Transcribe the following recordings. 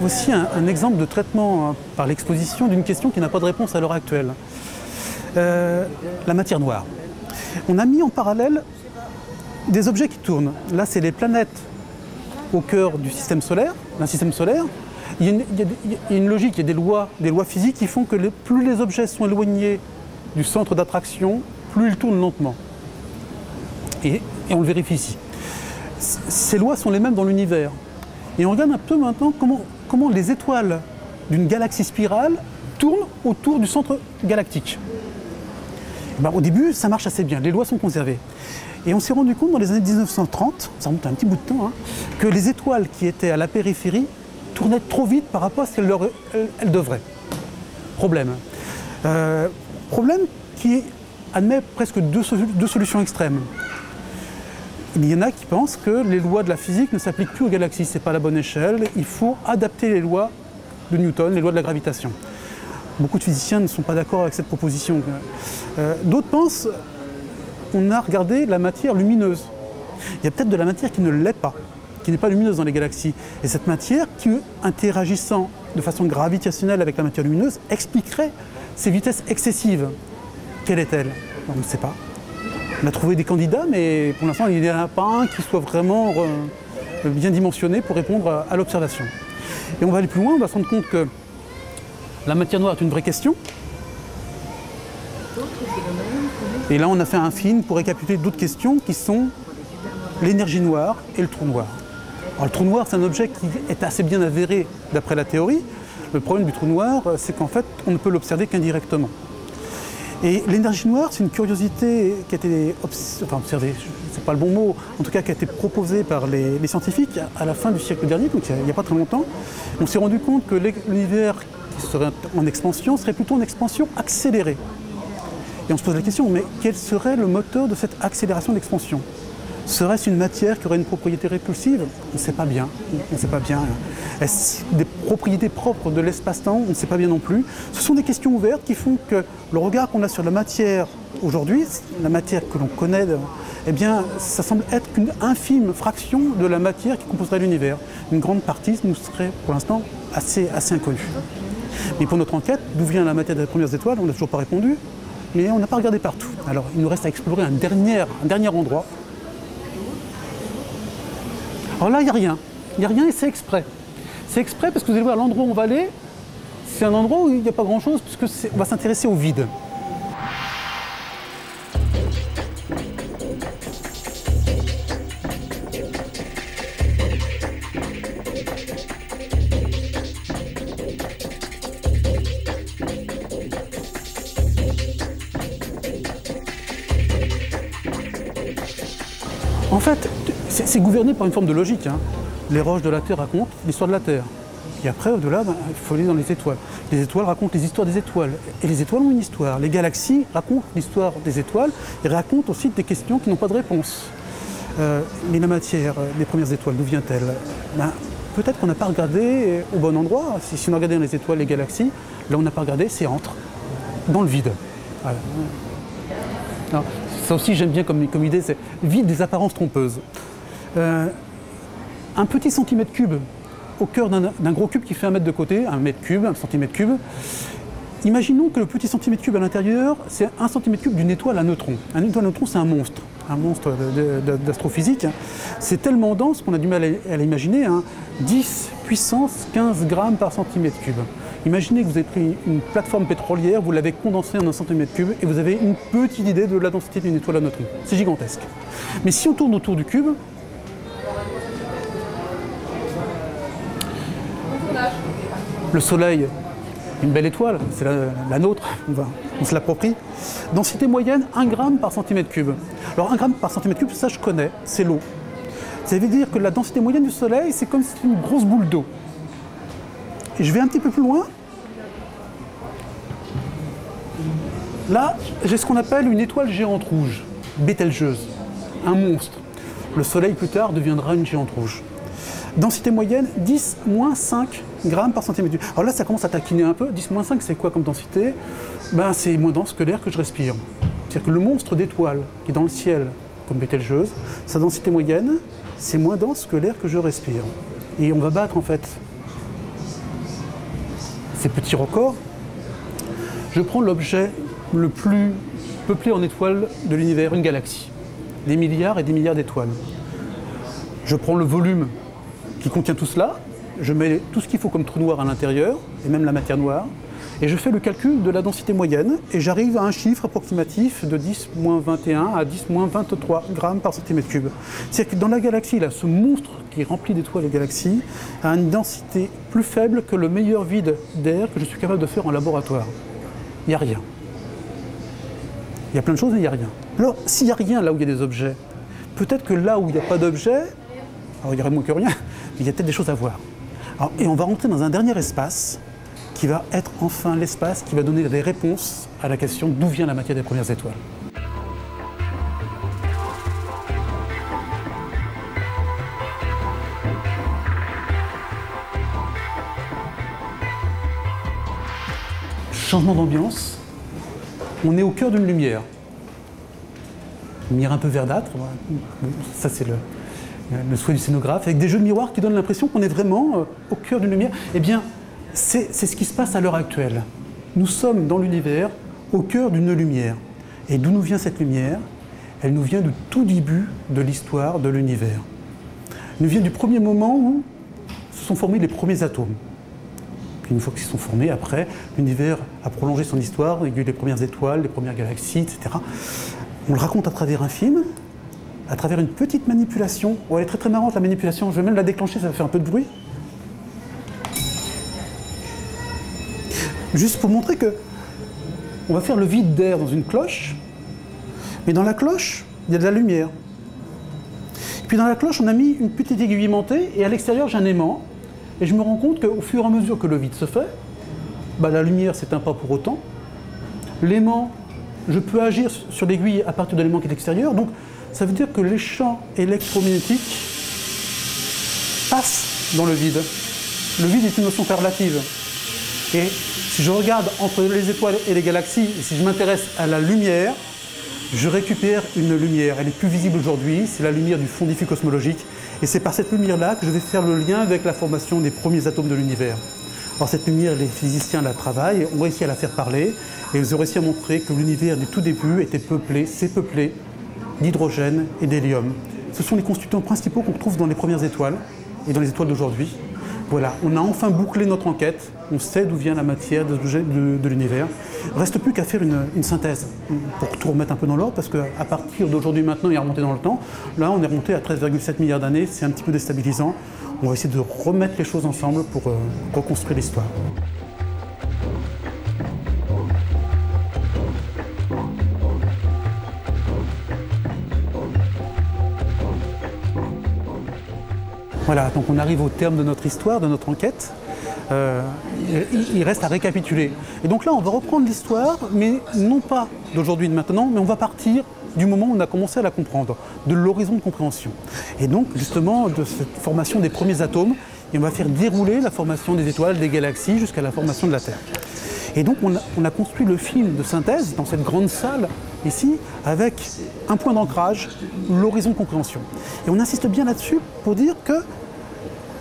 voici un exemple de traitement par l'exposition d'une question qui n'a pas de réponse à l'heure actuelle. La matière noire. On a mis en parallèle des objets qui tournent. Là, c'est les planètes au cœur du système solaire, d'un système solaire. Il y a une logique, il y a des lois physiques qui font que plus les objets sont éloignés du centre d'attraction, plus ils tournent lentement. Et on le vérifie ici. Ces lois sont les mêmes dans l'univers. Et on regarde un peu maintenant comment les étoiles d'une galaxie spirale tournent autour du centre galactique. Ben, au début, ça marche assez bien, les lois sont conservées. Et on s'est rendu compte dans les années 1930, ça remonte un petit bout de temps, que les étoiles qui étaient à la périphérie tournaient trop vite par rapport à ce qu'elles devraient. Problème. Problème qui admet presque deux solutions extrêmes. Il y en a qui pensent que les lois de la physique ne s'appliquent plus aux galaxies, ce n'est pas la bonne échelle, il faut adapter les lois de Newton, les lois de la gravitation. Beaucoup de physiciens ne sont pas d'accord avec cette proposition. D'autres pensent qu'on a regardé la matière lumineuse. Il y a peut-être de la matière qui ne l'est pas, qui n'est pas lumineuse dans les galaxies. Et cette matière, qui interagissant de façon gravitationnelle avec la matière lumineuse, expliquerait ces vitesses excessives. Quelle est-elle? On ne sait pas. On a trouvé des candidats, mais pour l'instant, il n'y en a pas un qui soit vraiment bien dimensionné pour répondre à l'observation. Et on va aller plus loin, on va se rendre compte que la matière noire est une vraie question. Et là, on a fait un film pour récapituler d'autres questions qui sont l'énergie noire et le trou noir. Alors, le trou noir, c'est un objet qui est assez bien avéré d'après la théorie. Le problème du trou noir, c'est qu'en fait, on ne peut l'observer qu'indirectement. Et l'énergie noire, c'est une curiosité qui a été observée, c'est pas le bon mot, en tout cas qui a été proposée par les scientifiques à la fin du siècle dernier, donc il n'y a pas très longtemps. On s'est rendu compte que l'univers qui serait en expansion serait plutôt en expansion accélérée. Et on se pose la question, mais quel serait le moteur de cette accélération d'expansion? Serait-ce une matière qui aurait une propriété répulsive? On ne sait pas bien. On ne sait pas bien. Est-ce des propriétés propres de l'espace-temps? On ne sait pas bien non plus. Ce sont des questions ouvertes qui font que le regard qu'on a sur la matière aujourd'hui, la matière que l'on connaît, eh bien, ça semble être qu'une infime fraction de la matière qui composerait l'univers. Une grande partie nous serait pour l'instant assez inconnue. Mais pour notre enquête, d'où vient la matière des premières étoiles, on n'a toujours pas répondu, mais on n'a pas regardé partout. Alors, il nous reste à explorer un dernier endroit. Alors là, il n'y a rien. Il n'y a rien et c'est exprès. C'est exprès parce que vous allez voir, l'endroit où on va aller, c'est un endroit où il n'y a pas grand-chose, puisque on va s'intéresser au vide. En fait, c'est gouverné par une forme de logique. Les roches de la Terre racontent l'histoire de la Terre. Et après, au-delà, il faut aller dans les étoiles. Les étoiles racontent les histoires des étoiles. Et les étoiles ont une histoire. Les galaxies racontent l'histoire des étoiles et racontent aussi des questions qui n'ont pas de réponse. Mais la matière des premières étoiles, d'où vient-elle? Peut-être qu'on n'a pas regardé au bon endroit. Si on a regardé dans les étoiles, les galaxies, là on n'a pas regardé, c'est dans le vide. Voilà. Alors, ça aussi, j'aime bien comme idée, c'est vide des apparences trompeuses. Un petit centimètre cube au cœur d'un gros cube qui fait 1 mètre de côté, 1 mètre cube, 1 centimètre cube. Imaginons que le petit centimètre cube à l'intérieur, c'est 1 centimètre cube d'une étoile à neutrons. Un étoile à neutrons, c'est un monstre d'astrophysique. C'est tellement dense qu'on a du mal à l'imaginer. 10 puissance 15 grammes par centimètre cube. Imaginez que vous avez pris une plateforme pétrolière, vous l'avez condensée en 1 centimètre cube et vous avez une petite idée de la densité d'une étoile à neutrons. C'est gigantesque. Mais si on tourne autour du cube, le Soleil, une belle étoile, c'est la nôtre, on se l'approprie. Densité moyenne, 1 gramme par centimètre cube. Alors 1 gramme par centimètre cube, ça je connais, c'est l'eau. Ça veut dire que la densité moyenne du Soleil, c'est comme si c'était une grosse boule d'eau. Et je vais un petit peu plus loin. Là, j'ai ce qu'on appelle une étoile géante rouge, Bételgeuse, un monstre. Le Soleil, plus tard, deviendra une géante rouge. Densité moyenne, 10-5 grammes par centimètre cube. Alors là, ça commence à taquiner un peu. 10-5, c'est quoi comme densité? C'est moins dense que l'air que je respire. C'est-à-dire que le monstre d'étoile qui est dans le ciel, comme Bételgeuse, sa densité moyenne, c'est moins dense que l'air que je respire. Et on va battre, en fait, ces petits records, je prends l'objet le plus peuplé en étoiles de l'univers, une galaxie. Des milliards et des milliards d'étoiles. Je prends le volume qui contient tout cela, je mets tout ce qu'il faut comme trou noir à l'intérieur, et même la matière noire, et je fais le calcul de la densité moyenne, et j'arrive à un chiffre approximatif de 10-21 à 10-23 grammes par centimètre cube. C'est-à-dire que dans la galaxie, là, ce monstre qui est rempli d'étoiles et galaxies a une densité plus faible que le meilleur vide d'air que je suis capable de faire en laboratoire. Il n'y a rien. Il y a plein de choses, mais il n'y a rien. Alors, s'il n'y a rien là où il y a des objets, peut-être que là où il n'y a pas d'objets, alors il y aurait moins que rien, mais il y a peut-être des choses à voir. Alors, et on va rentrer dans un dernier espace qui va être enfin l'espace qui va donner des réponses à la question d'où vient la matière des premières étoiles. Changement d'ambiance, on est au cœur d'une lumière. Une lumière un peu verdâtre, ça c'est le souhait du scénographe, avec des jeux de miroirs qui donnent l'impression qu'on est vraiment au cœur d'une lumière. Eh bien, c'est ce qui se passe à l'heure actuelle. Nous sommes dans l'univers, au cœur d'une lumière. Et d'où nous vient cette lumière? Elle nous vient du tout début de l'histoire de l'univers. Elle nous vient du premier moment où se sont formés les premiers atomes. Puis une fois qu'ils se sont formés, après, l'univers a prolongé son histoire, il y a eu les premières étoiles, les premières galaxies, etc. On le raconte à travers un film, à travers une petite manipulation. Oh, elle est très très marrante la manipulation, je vais même la déclencher, ça va faire un peu de bruit. Juste pour montrer que on va faire le vide d'air dans une cloche, mais dans la cloche, il y a de la lumière. Et puis dans la cloche, on a mis une petite aiguille aimantée, et à l'extérieur, j'ai un aimant, et je me rends compte qu'au fur et à mesure que le vide se fait, la lumière ne s'éteint pas pour autant. L'aimant, je peux agir sur l'aiguille à partir de l'élément qui est extérieur, donc ça veut dire que les champs électromagnétiques passent dans le vide. Le vide est une notion relative. Et si je regarde entre les étoiles et les galaxies, et si je m'intéresse à la lumière, je récupère une lumière. Elle est plus visible aujourd'hui, c'est la lumière du fond diffus cosmologique. Et c'est par cette lumière-là que je vais faire le lien avec la formation des premiers atomes de l'univers. Alors cette lumière, les physiciens la travaillent, ont réussi à la faire parler, et ils ont réussi à montrer que l'univers du tout début était peuplé, s'est peuplé d'hydrogène et d'hélium. Ce sont les constituants principaux qu'on trouve dans les premières étoiles et dans les étoiles d'aujourd'hui. Voilà, on a enfin bouclé notre enquête, on sait d'où vient la matière de l'univers. Il ne reste plus qu'à faire une synthèse pour tout remettre un peu dans l'ordre, parce qu'à partir d'aujourd'hui maintenant, il est remonté dans le temps. Là, on est remonté à 13,7 milliards d'années, c'est un petit peu déstabilisant. On va essayer de remettre les choses ensemble pour reconstruire l'histoire. Voilà, donc on arrive au terme de notre histoire, de notre enquête. Il reste à récapituler. Et donc là, on va reprendre l'histoire, mais non pas d'aujourd'hui, de maintenant, mais on va partir du moment où on a commencé à la comprendre, de l'horizon de compréhension. Et donc, justement, de cette formation des premiers atomes, et on va faire dérouler la formation des étoiles, des galaxies, jusqu'à la formation de la Terre. Et donc, on a construit le film de synthèse dans cette grande salle, ici, avec un point d'ancrage, l'horizon de compréhension. Et on insiste bien là-dessus pour dire que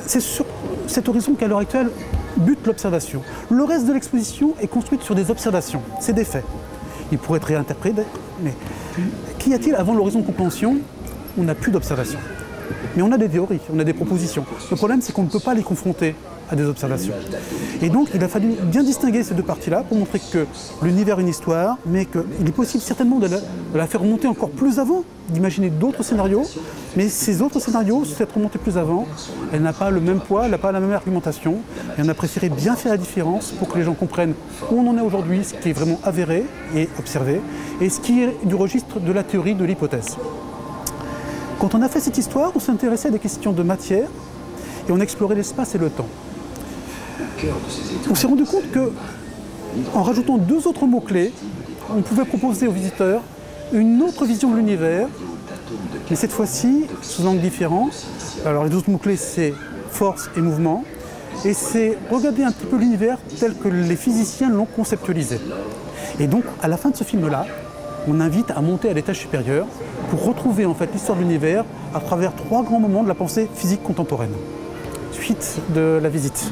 c'est sur cet horizon qu'à l'heure actuelle bute l'observation. Le reste de l'exposition est construite sur des observations, c'est des faits. Il pourrait être réinterprété, mais qu'y a-t-il avant l'horizon de compréhension? On n'a plus d'observation. Mais on a des théories, on a des propositions. Le problème, c'est qu'on ne peut pas les confronter à des observations. Et donc, il a fallu bien distinguer ces deux parties-là pour montrer que l'univers a une histoire, mais qu'il est possible certainement de la faire remonter encore plus avant, d'imaginer d'autres scénarios, mais ces autres scénarios, cette remontée plus avant, elle n'a pas le même poids, elle n'a pas la même argumentation, et on a préféré bien faire la différence pour que les gens comprennent où on en est aujourd'hui, ce qui est vraiment avéré et observé, et ce qui est du registre de la théorie, de l'hypothèse. Quand on a fait cette histoire, on s'est intéressé à des questions de matière, et on a exploré l'espace et le temps. On s'est rendu compte qu'en rajoutant deux autres mots-clés, on pouvait proposer aux visiteurs une autre vision de l'univers, mais cette fois-ci sous un angle différent. Alors les autres mots-clés, c'est force et mouvement, et c'est regarder un petit peu l'univers tel que les physiciens l'ont conceptualisé. Et donc, à la fin de ce film-là, on invite à monter à l'étage supérieur pour retrouver en fait l'histoire de l'univers à travers trois grands moments de la pensée physique contemporaine. Suite de la visite.